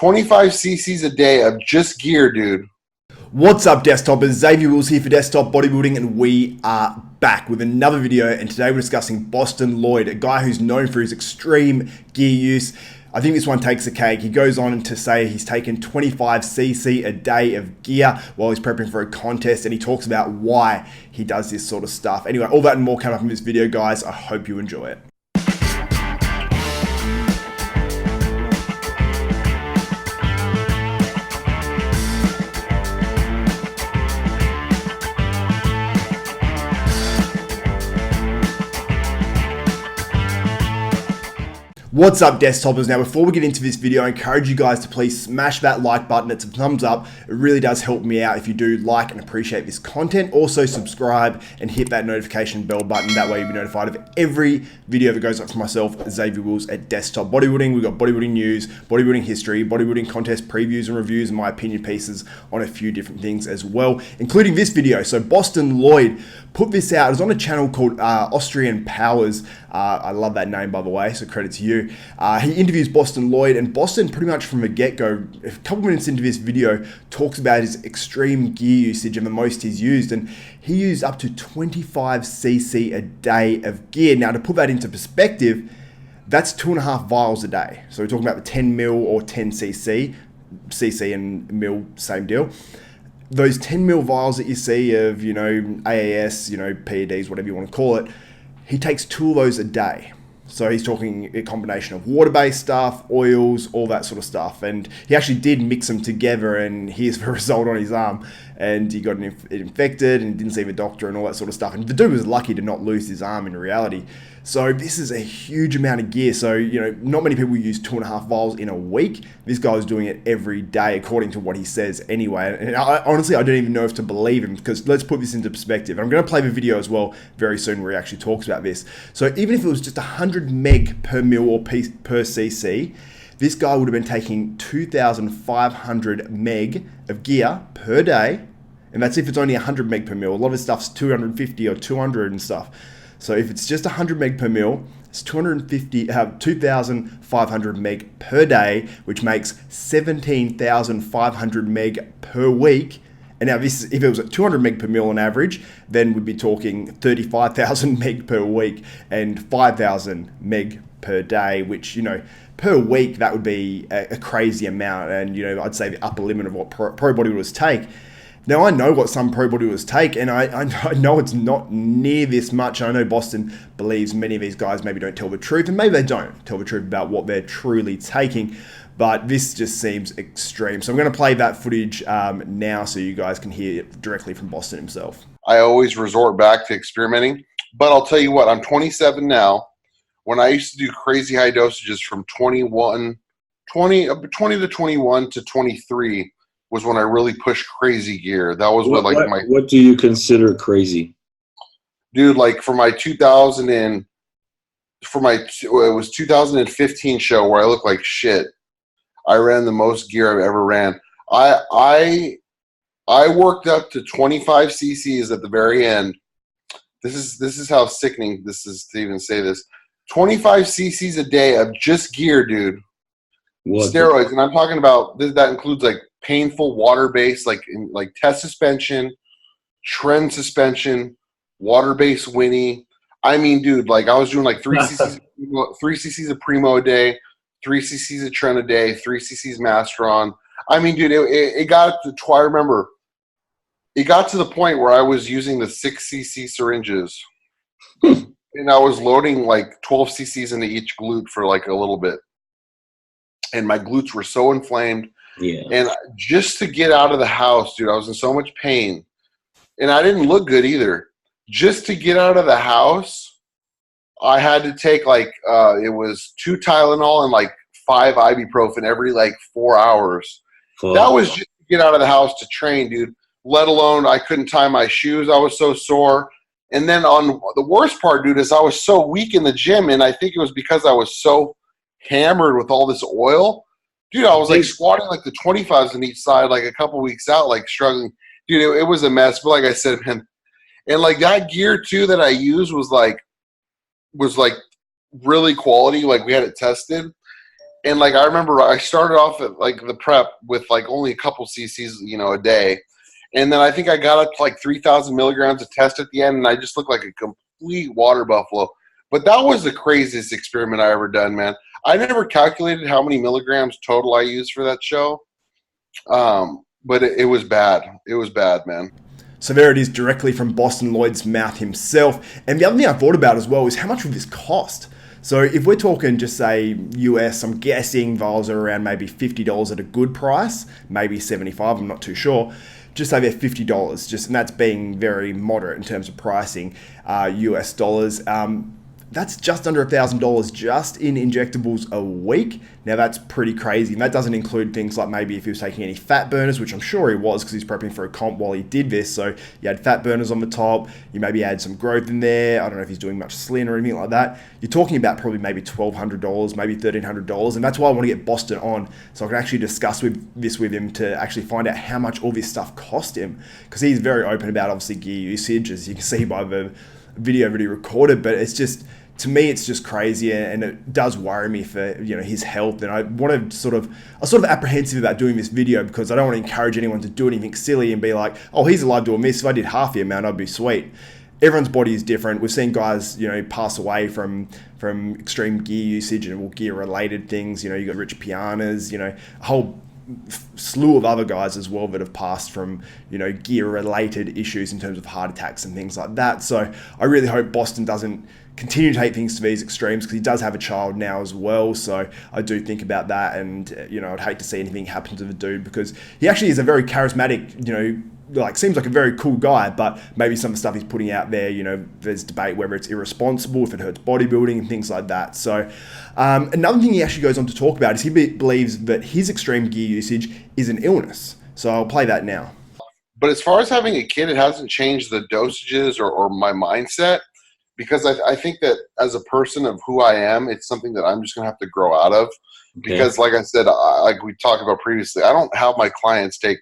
25 cc's a day of just gear, dude. What's up, Desktopers? Xavier Wills here for Desktop Bodybuilding, and we are back with another video. And today we're discussing Bostin Loyd, a guy who's known for his extreme gear use. I think this one takes the cake. He goes on to say he's taken 25cc a day of gear while he's prepping for a contest, and he talks about why he does this sort of stuff. Anyway, all that and more coming up in this video, guys. I hope you enjoy it. What's up, Desktopers? Now, before we get into this video, I encourage you guys to please smash that like button. It's a thumbs up. It really does help me out if you do like and appreciate this content. Also, subscribe and hit that notification bell button. That way you'll be notified of every video that goes up for myself, Xavier Wills at Desktop Bodybuilding. We've got bodybuilding news, bodybuilding history, bodybuilding contest previews and reviews, and my opinion pieces on a few different things as well, including this video. So Bostin Loyd put this out. It was on a channel called Austrian Powers. I love that name, by the way, so credit to you. He interviews Bostin Loyd, and Bostin pretty much from the get-go, a couple minutes into this video, talks about his extreme gear usage and the most he's used, and he used up to 25cc a day of gear. Now, to put that into perspective, that's 2.5 vials a day. So we're talking about the 10 mil or 10cc, cc and mil, same deal. Those 10 mil vials that you see of, AAS, PEDs, whatever you want to call it, he takes 2 of those a day. So he's talking a combination of water-based stuff, oils, all that sort of stuff. And he actually did mix them together, and here's the result on his arm. And he got it infected and didn't see the doctor and all that sort of stuff. And the dude was lucky to not lose his arm in reality. So this is a huge amount of gear. So, not many people use 2.5 vials in a week. This guy was doing it every day, according to what he says anyway. And honestly, I don't even know if to believe him, because let's put this into perspective. I'm going to play the video as well very soon where he actually talks about this. So even if it was just 100 meg per mil or per cc, this guy would have been taking 2,500 meg of gear per day. And that's if it's only 100 meg per mil. A lot of his stuff's 250 or 200 and stuff. So if it's just 100 meg per mil, it's 2,500 meg per day, which makes 17,500 meg per week. And now this, if it was at 200 meg per mil on average, then we'd be talking 35,000 meg per week and 5,000 meg per day, which, per week, that would be a crazy amount. And, I'd say the upper limit of what pro bodybuilders take. Now, I know what some pro bodybuilders take, and I know it's not near this much. I know Bostin believes many of these guys maybe don't tell the truth, and maybe they don't tell the truth about what they're truly taking, but this just seems extreme. So I'm going to play that footage now so you guys can hear it directly from Bostin himself. I always resort back to experimenting, but I'll tell you what, I'm 27 now. When I used to do crazy high dosages from 20 to 21 to 23, was when I really pushed crazy gear. That was what do you consider crazy? Dude, like for my 2015 show where I looked like shit, I ran the most gear I've ever ran. I worked up to 25 cc's at the very end. This is how sickening this is to even say this. 25 cc's a day of just gear, dude. Steroids, and I'm talking about that includes like painful water-based, like test suspension, trend suspension, water-based Winnie. I mean, dude, like I was doing like 3 cc's of Primo a day, 3 cc's of Trend a day, 3 cc's Masteron. I mean, dude, it got to. I remember it got to the point where I was using the 6cc syringes, and I was loading like 12 cc's into each glute for like a little bit, and my glutes were so inflamed. Yeah. And just to get out of the house, dude, I was in so much pain. And I didn't look good either. Just to get out of the house, I had to take it was 2 Tylenol and like 5 ibuprofen every like 4 hours. Fuck. That was just to get out of the house to train, dude. Let alone I couldn't tie my shoes. I was so sore. And then on the worst part, dude, is I was so weak in the gym. And I think it was because I was so hammered with all this oil. Dude, I was like squatting like the 25s on each side, like a couple weeks out, like struggling. Dude, it was a mess. But like I said, man, and like that gear too that I used was like really quality. Like we had it tested. And like I remember I started off at like the prep with like only a couple cc's, a day. And then I think I got up to like 3,000 milligrams of test at the end, and I just looked like a complete water buffalo. But that was the craziest experiment I ever done, man. I never calculated how many milligrams total I used for that show. But it was bad. It was bad, man. So there it is, directly from Bostin Loyd's mouth himself. And the other thing I thought about as well is how much would this cost? So if we're talking just say US, I'm guessing vials are around maybe $50 at a good price, maybe 75, I'm not too sure. Just say they're $50, and that's being very moderate in terms of pricing, US dollars. That's just under $1,000 just in injectables a week. Now that's pretty crazy, and that doesn't include things like maybe if he was taking any fat burners, which I'm sure he was because he's prepping for a comp while he did this. So you had fat burners on the top, you maybe add some growth in there. I don't know if he's doing much slim or anything like that. You're talking about probably maybe $1,200, maybe $1,300, and that's why I want to get Bostin on so I can actually discuss this with him to actually find out how much all this stuff cost him, because he's very open about obviously gear usage, as you can see by the video that he recorded. But it's just, to me, it's just crazy, and it does worry me for his health. And I want to I'm sort of apprehensive about doing this video because I don't want to encourage anyone to do anything silly and be like, oh, he's alive doing this. If I did half the amount, I'd be sweet. Everyone's body is different. We've seen guys, pass away from extreme gear usage and gear related things. You got Rich Pianas, a whole slew of other guys as well that have passed from gear related issues in terms of heart attacks and things like that. So I really hope Bostin doesn't continue to take things to these extremes, because he does have a child now as well. So I do think about that, and I'd hate to see anything happen to the dude, because he actually is a very charismatic, seems like a very cool guy, but maybe some of the stuff he's putting out there, there's debate whether it's irresponsible, if it hurts bodybuilding and things like that. So another thing he actually goes on to talk about is he believes that his extreme gear usage is an illness. So I'll play that now. But as far as having a kid, it hasn't changed the dosages or my mindset, because I think that as a person of who I am, it's something that I'm just going to have to grow out of. Okay. Because like I said, like we talked about previously, I don't have my clients take,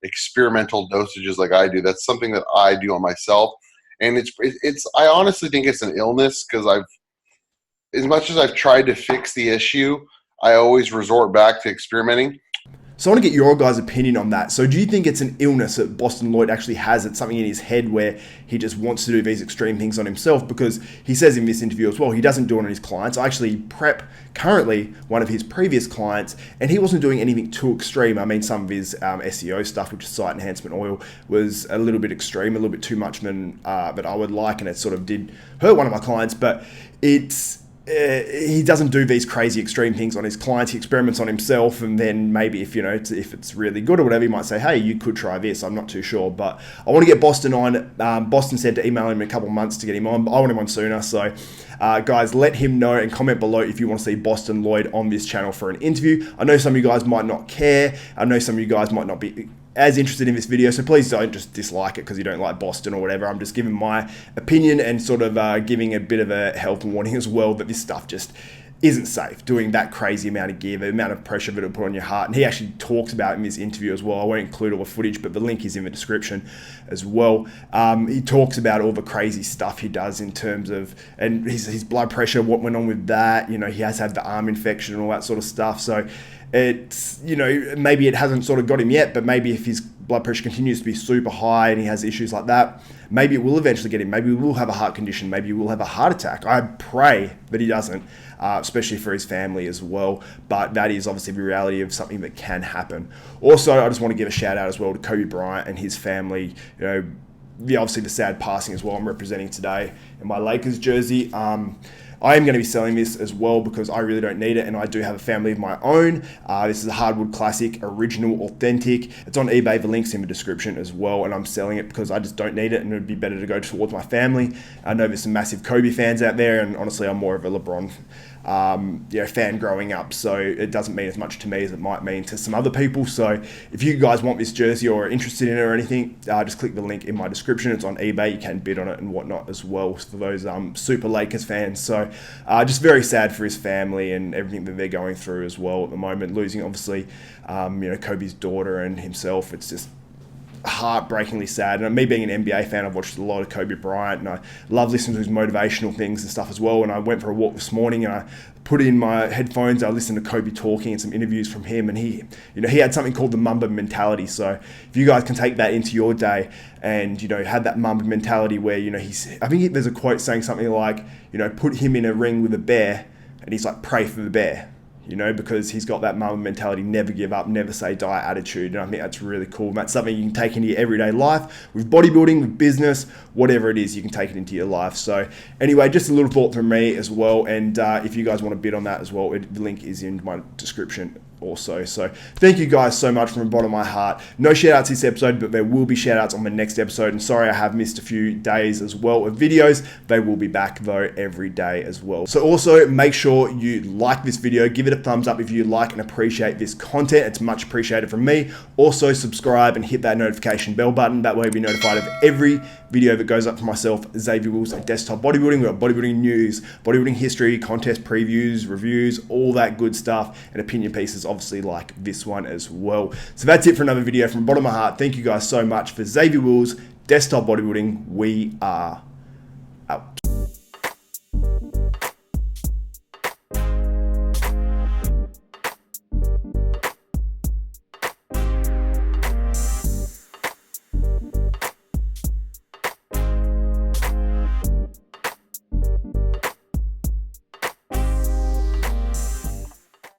experimental dosages like I do. That's something that I do on myself. And I honestly think it's an illness, because as much as I've tried to fix the issue, I always resort back to experimenting. So I want to get your guys' opinion on that. So do you think it's an illness that Bostin Loyd actually has? It's something in his head where he just wants to do these extreme things on himself? Because he says in this interview as well, he doesn't do it on his clients. I actually prep currently one of his previous clients, and he wasn't doing anything too extreme. I mean, some of his SEO stuff, which is site enhancement oil, was a little bit extreme, a little bit too much than that I would like, and it sort of did hurt one of my clients. But he doesn't do these crazy extreme things on his clients. He experiments on himself, and then maybe if it's really good or whatever, he might say, hey, you could try this. I'm not too sure, but I want to get Bostin on. Bostin said to email him in a couple of months to get him on. I want him on sooner. So guys, let him know and comment below if you want to see Bostin Loyd on this channel for an interview. I know some of you guys might not care. I know some of you guys might not be as interested in this video, so please don't just dislike it because you don't like Bostin or whatever. I'm just giving my opinion and sort of giving a bit of a health warning as well, that this stuff just isn't safe, doing that crazy amount of gear, the amount of pressure that it'll put on your heart. And he actually talks about it in this interview as well. I won't include all the footage, but the link is in the description as well. He talks about all the crazy stuff he does in terms of, and his blood pressure, what went on with that. He has had the arm infection and all that sort of stuff. So it's, maybe it hasn't sort of got him yet, but maybe if his blood pressure continues to be super high and he has issues like that, maybe it will eventually get him. Maybe he will have a heart condition. Maybe he will have a heart attack. I pray that he doesn't, especially for his family as well. But that is obviously the reality of something that can happen. Also, I just want to give a shout out as well to Kobe Bryant and his family. Obviously the sad passing as well. I'm representing today in my Lakers jersey. I am going to be selling this as well because I really don't need it, and I do have a family of my own. This is a hardwood classic, original, authentic. It's on eBay. The link's in the description as well, and I'm selling it because I just don't need it, and it would be better to go towards my family. I know there's some massive Kobe fans out there, and honestly, I'm more of a LeBron fan growing up, so it doesn't mean as much to me as it might mean to some other people. So if you guys want this jersey or are interested in it or anything, just click the link in my description. It's on eBay. You can bid on it and whatnot as well for those super Lakers fans. So just very sad for his family and everything that they're going through as well at the moment, losing obviously Kobe's daughter and himself. It's just heartbreakingly sad. And me being an NBA fan, I've watched a lot of Kobe Bryant, and I love listening to his motivational things and stuff as well. And I went for a walk this morning, and I put in my headphones. I listened to Kobe talking and some interviews from him, and he had something called the Mamba mentality. So if you guys can take that into your day, and had that Mamba mentality where I think there's a quote saying something like, put him in a ring with a bear, and he's like, pray for the bear. Because he's got that Mamba mentality, never give up, never say die attitude. And I think that's really cool. And that's something you can take into your everyday life with bodybuilding, with business, whatever it is, you can take it into your life. So anyway, just a little thought from me as well. And if you guys want to bid on that as well, the link is in my description also. So thank you guys so much from the bottom of my heart. No shout outs this episode, but there will be shout outs on the next episode. And sorry I have missed a few days as well of videos. They will be back though every day as well. So also make sure you like this video, give it a thumbs up if you like and appreciate this content. It's much appreciated from me. Also subscribe and hit that notification bell button. That way you'll be notified of every video that goes up for myself, Xavier Wills at Desktop Bodybuilding. We've got bodybuilding news, bodybuilding history, contest previews, reviews, all that good stuff, and opinion pieces obviously like this one as well. So that's it for another video. From the bottom of my heart, thank you guys so much. For Xavier Wills, Desktop Bodybuilding, we are out.